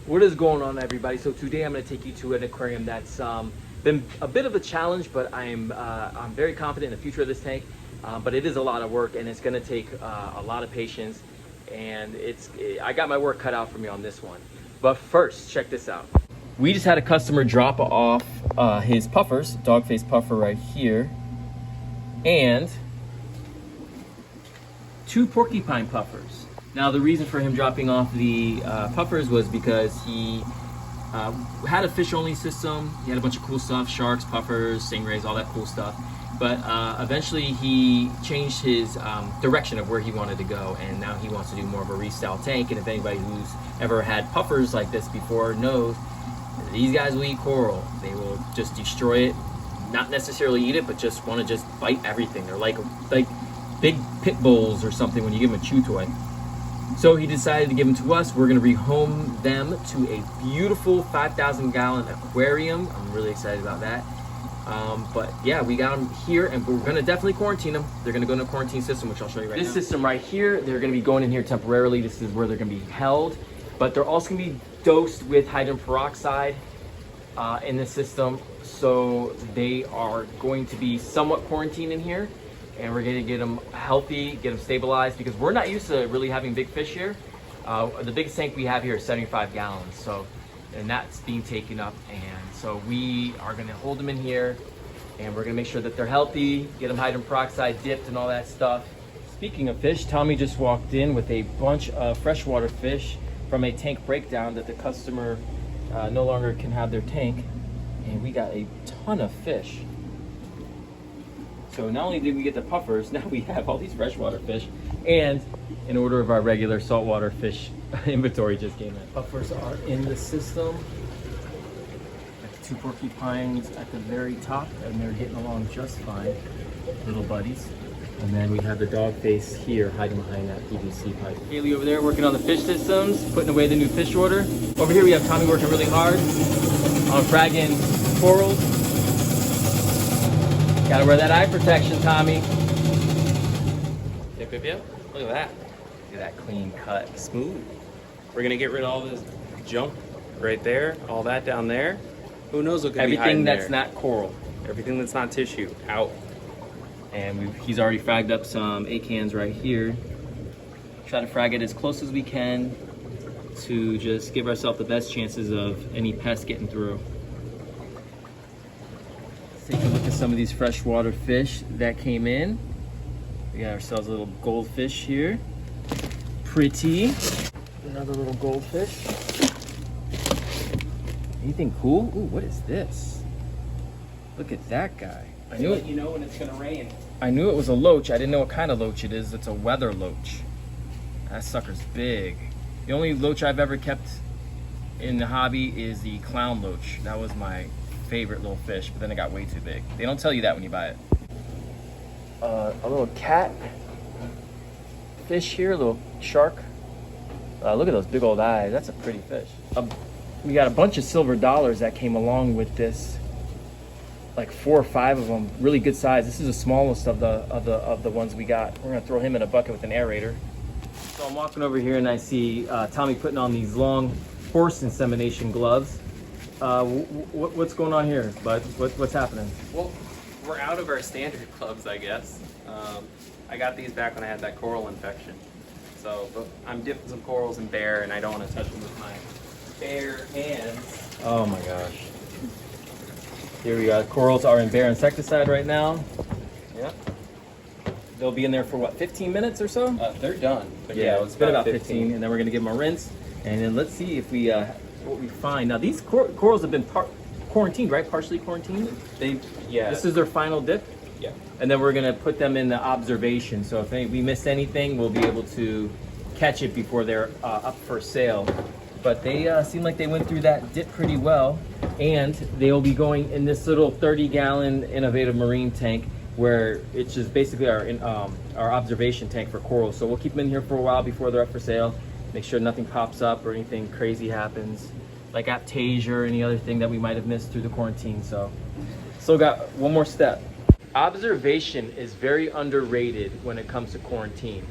What is going on, everybody? So today I'm going to take you to an aquarium that's been a bit of a challenge, but I'm very confident in the future of this tank. But it is a lot of work, and it's going to take a lot of patience, and I got my work cut out for me on this one. But first, check this out. We just had a customer drop off his puffers, dog face puffer right here, and 2 porcupine puffers. Now the reason for him dropping off the puffers was because he had a fish only system. He had a bunch of cool stuff, sharks, puffers, stingrays, all that cool stuff. But eventually he changed his direction of where he wanted to go, and now he wants to do more of a restyle tank. And if anybody who's ever had puffers like this before knows, these guys will eat coral. They will just destroy it, not necessarily eat it, but just want to just bite everything. They're like big pit bulls or something when you give them a chew toy. So he decided to give them to us. We're going to rehome them to a beautiful 5,000 gallon aquarium. I'm really excited about that. But yeah, we got them here, and we're going to definitely quarantine them. They're going to go in a quarantine system, which I'll show you right now. This system right here, they're going to be going in here temporarily. This is where they're going to be held. But they're also going to be dosed with hydrogen peroxide in the system. So they are going to be somewhat quarantined in here. And we're gonna get them healthy, get them stabilized, because we're not used to really having big fish here. The biggest tank we have here is 75 gallons, so, and that's being taken up. And so we are gonna hold them in here, and we're gonna make sure that they're healthy, get them hydrogen peroxide dipped and all that stuff. Speaking of fish, Tommy just walked in with a bunch of freshwater fish from a tank breakdown that the customer no longer can have their tank. And we got a ton of fish. So not only did we get the puffers, now we have all these freshwater fish, and in order of our regular saltwater fish inventory just came in. Puffers are in the system. Got the 2 porcupines at the very top, and they're getting along just fine, little buddies. And then we have the dog face here hiding behind that PVC pipe. Haley over there working on the fish systems, putting away the new fish order. Over here we have Tommy working really hard on fragging corals. Gotta wear that eye protection, Tommy. Yep. Look at that. Look at that clean cut. Smooth. We're gonna get rid of all this junk right there, all that down there. Who knows what could be hiding there? Everything that's not coral. Everything that's not tissue, out. And he's already fragged up some A-cans right here. Try to frag it as close as we can to just give ourselves the best chances of any pests getting through. Take a look at some of these freshwater fish that came in. We got ourselves a little goldfish here. Pretty. Another little goldfish. Anything cool? Ooh, what is this? Look at that guy. I knew it. You know when it's gonna rain. I knew it was a loach. I didn't know what kind of loach it is. It's a weather loach. That sucker's big. The only loach I've ever kept in the hobby is the clown loach. That was my favorite little fish, but then it got way too big. They don't tell you that when you buy it. A little cat fish here, a little shark. Look at those big old eyes. That's a pretty fish. We got a bunch of silver dollars that came along with this, like 4 or 5 of them, really good size. This is the smallest of the ones we got. We're gonna throw him in a bucket with an aerator. So I'm walking over here and I see Tommy putting on these long horse insemination gloves. What's going on here, bud? What's happening? Well, we're out of our standard gloves, I guess. I got these back when I had that coral infection. So, but I'm dipping some corals in bare, and I don't want to touch them with my bare hands. Oh my gosh. Here we go. Corals are in bare insecticide right now. Yep. They'll be in there for what, 15 minutes or so? They're done. But Yeah, it's been about 15, and then we're gonna give them a rinse, and then let's see if we what we find. Now these corals have been quarantined, right? Partially quarantined. Yeah. This is their final dip. Yeah. And then we're gonna put them in the observation. So if we miss anything, we'll be able to catch it before they're up for sale. But they seem like they went through that dip pretty well, and they will be going in this little 30-gallon innovative marine tank, where it's just basically our observation tank for corals. So we'll keep them in here for a while before they're up for sale. Make sure nothing pops up or anything crazy happens, like aptasia or any other thing that we might have missed through the quarantine. So still got one more step. Observation is very underrated when it comes to quarantine.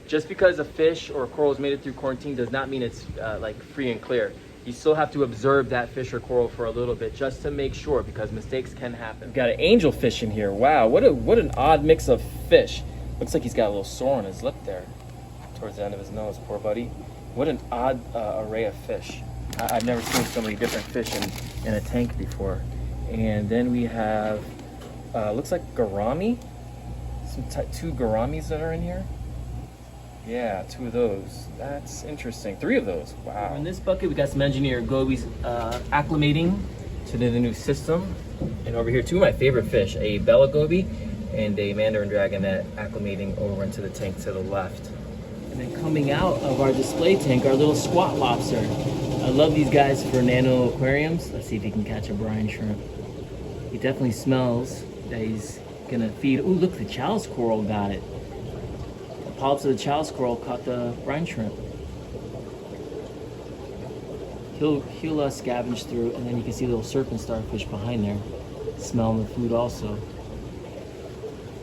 Just because a fish or a coral has made it through quarantine does not mean it's like free and clear. you still have to observe that fish or coral for a little bit just to make sure, because mistakes can happen. We've got an angelfish in here. Wow, what an odd mix of fish. Looks like he's got a little sore on his lip there towards the end of his nose, poor buddy. What an odd array of fish. I've never seen so many different fish in a tank before. And then we have, looks like gourami. Two gouramis that are in here. Yeah, 2 of those. That's interesting. 3 of those. Wow. In this bucket, we got some engineer gobies acclimating to the new system. And over here, 2 of my favorite fish, a bella goby and a mandarin dragonet, acclimating over into the tank to the left. And then coming out of our display tank, our little squat lobster. I love these guys for nano aquariums. Let's see if he can catch a brine shrimp. He definitely smells that he's gonna feed. Ooh, look, the chalice coral got it. The polyps of the chalice coral caught the brine shrimp. He'll scavenge through, and then you can see little serpent starfish behind there, smelling the food also.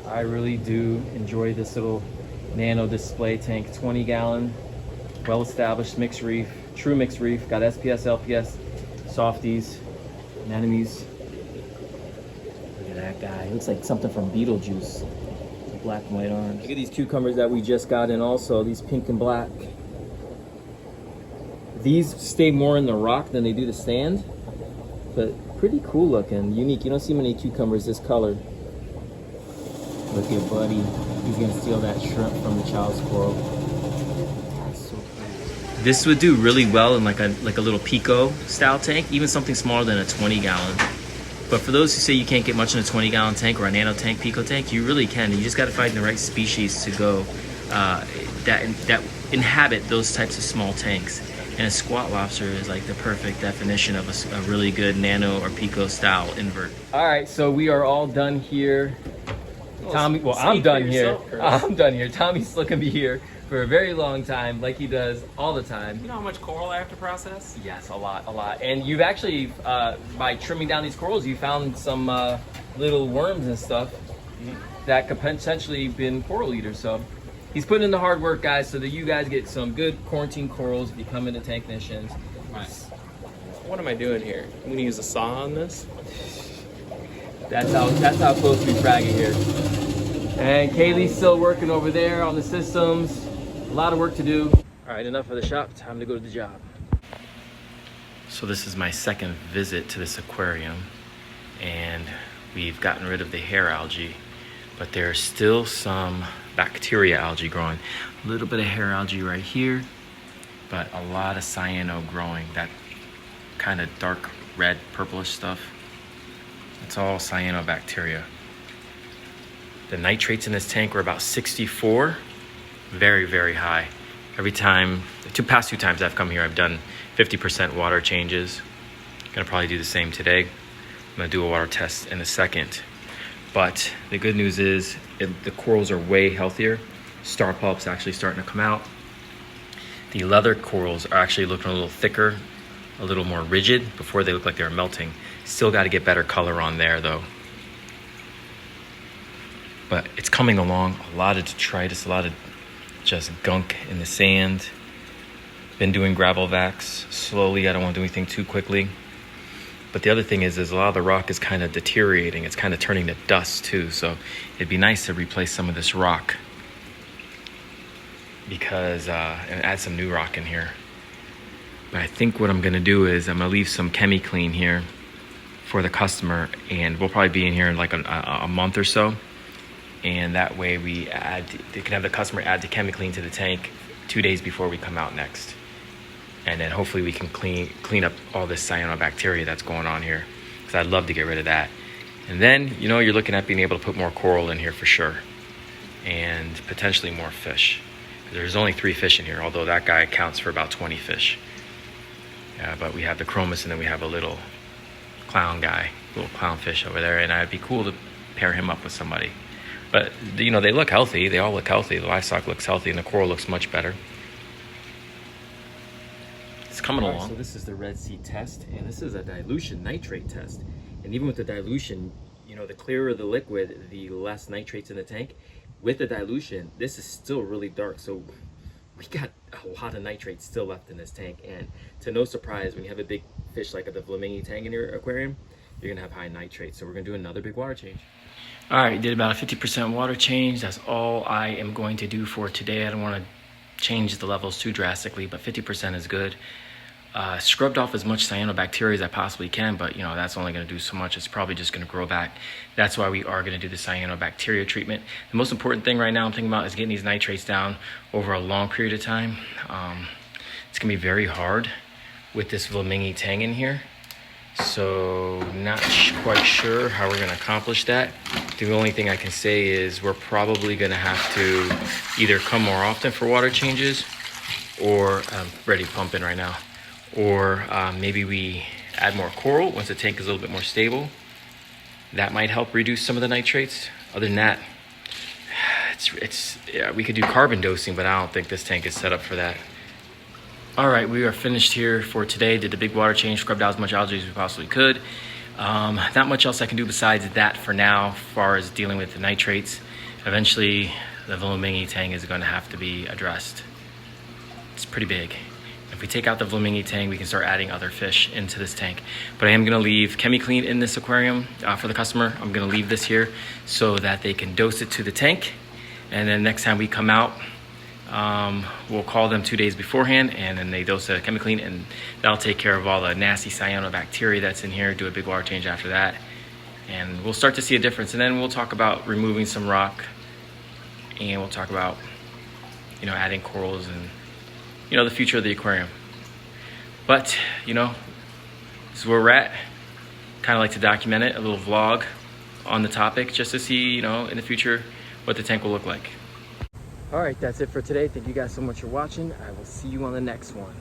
I really do enjoy this little nano display tank, 20 gallon, well established mixed reef, true mixed reef, got SPS, LPS, softies, anemones. Look at that guy, he looks like something from Beetlejuice, the black and white arms. Look at these cucumbers that we just got in also, these pink and black. These stay more in the rock than they do the sand, but pretty cool looking, unique. You don't see many cucumbers this color. Look at buddy, he's gonna steal that shrimp from the chalice coral. That's so cool. This would do really well in like a little pico style tank, even something smaller than a 20 gallon. But for those who say you can't get much in a 20 gallon tank or a nano tank, pico tank, you really can. You just gotta find the right species to go that inhabit those types of small tanks. And a squat lobster is like the perfect definition of a really good nano or pico style invert. All right, so we are all done here. Tommy, well, I'm done here. I'm done here. Tommy's still gonna be here for a very long time, like he does all the time. You know how much coral I have to process? Yes, a lot. And you've actually, by trimming down these corals, you found some little worms and stuff that could potentially been coral eaters. So he's putting in the hard work, guys, so that you guys get some good quarantine corals if you come into Tanknicians. Nice. What am I doing here? I'm gonna use a saw on this. That's how close we fragging here. And Kaylee's still working over there on the systems. A lot of work to do. All right, enough of the shop. Time to go to the job. So this is my second visit to this aquarium, and we've gotten rid of the hair algae, but there's still some bacteria algae growing. A little bit of hair algae right here, but a lot of cyano growing. That kind of dark red, purplish stuff. It's all cyanobacteria. The nitrates in this tank were about 64, very, very high. Every time, the past two times I've come here, I've done 50% water changes. Gonna probably do the same today. I'm gonna do a water test in a second. But the good news is the corals are way healthier. Star polyps actually starting to come out. The leather corals are actually looking a little thicker, a little more rigid before they look like they're melting. Still got to get better color on there though. But it's coming along. A lot of detritus, a lot of just gunk in the sand. Been doing gravel vacs slowly. I don't want to do anything too quickly. But the other thing is a lot of the rock is kind of deteriorating. It's kind of turning to dust too. So it'd be nice to replace some of this rock because and add some new rock in here. But I think what I'm gonna do is I'm gonna leave some chemi-clean here for the customer, and we'll probably be in here in like a month or so. And that way they can have the customer add the chemi-clean to the tank 2 days before we come out next. And then hopefully we can clean up all this cyanobacteria that's going on here, because I'd love to get rid of that. And then, you know, you're looking at being able to put more coral in here for sure, and potentially more fish. There's only 3 fish in here, although that guy accounts for about 20 fish. Yeah, but we have the chromis, and then we have a little clown guy, little clownfish over there, and it'd be cool to pair him up with somebody. But, you know, they look healthy. They all look healthy. The livestock looks healthy, and the coral looks much better. It's coming along. So this is the Red Sea test, and this is a dilution nitrate test. And even with the dilution, you know, the clearer the liquid, the less nitrates in the tank. With the dilution, this is still really dark. So we got a lot of nitrates still left in this tank, and to no surprise, when you have a big fish like the flamingo tank in your aquarium, you're gonna have high nitrates. So we're gonna do another big water change. All right, did about a 50% water change. That's all I am going to do for today. I don't want to change the levels too drastically, but 50% is good. Scrubbed off as much cyanobacteria as I possibly can, but you know, that's only going to do so much. It's probably just going to grow back. That's why we are going to do the cyanobacteria treatment. The most important thing right now I'm thinking about is getting these nitrates down over a long period of time. It's going to be very hard with this flamingo tang in here. So not quite sure how we're going to accomplish that. The only thing I can say is we're probably going to have to either come more often for water changes, or I'm ready pumping right now, or maybe we add more coral once the tank is a little bit more stable. That might help reduce some of the nitrates. Other than that, yeah, we could do carbon dosing, but I don't think this tank is set up for that. All right, we are finished here for today. Did the big water change, scrubbed out as much algae as we possibly could. Not much else I can do besides that for now, as far as dealing with the nitrates. Eventually, the flamingo tank is going to have to be addressed. It's pretty big. If we take out the flamingo tank, we can start adding other fish into this tank. But I am going to leave ChemiClean in this aquarium for the customer. I'm going to leave this here so that they can dose it to the tank. And then next time we come out, we'll call them 2 days beforehand, and then they dose the ChemiClean, and that'll take care of all the nasty cyanobacteria that's in here. Do a big water change after that, and we'll start to see a difference. And then we'll talk about removing some rock, and we'll talk about, you know, adding corals and, you know, the future of the aquarium. But, you know, this is where we're at. Kind of like to document it, a little vlog on the topic, just to see, you know, in the future what the tank will look like. All right, that's it for today. Thank you guys so much for watching. I will see you on the next one.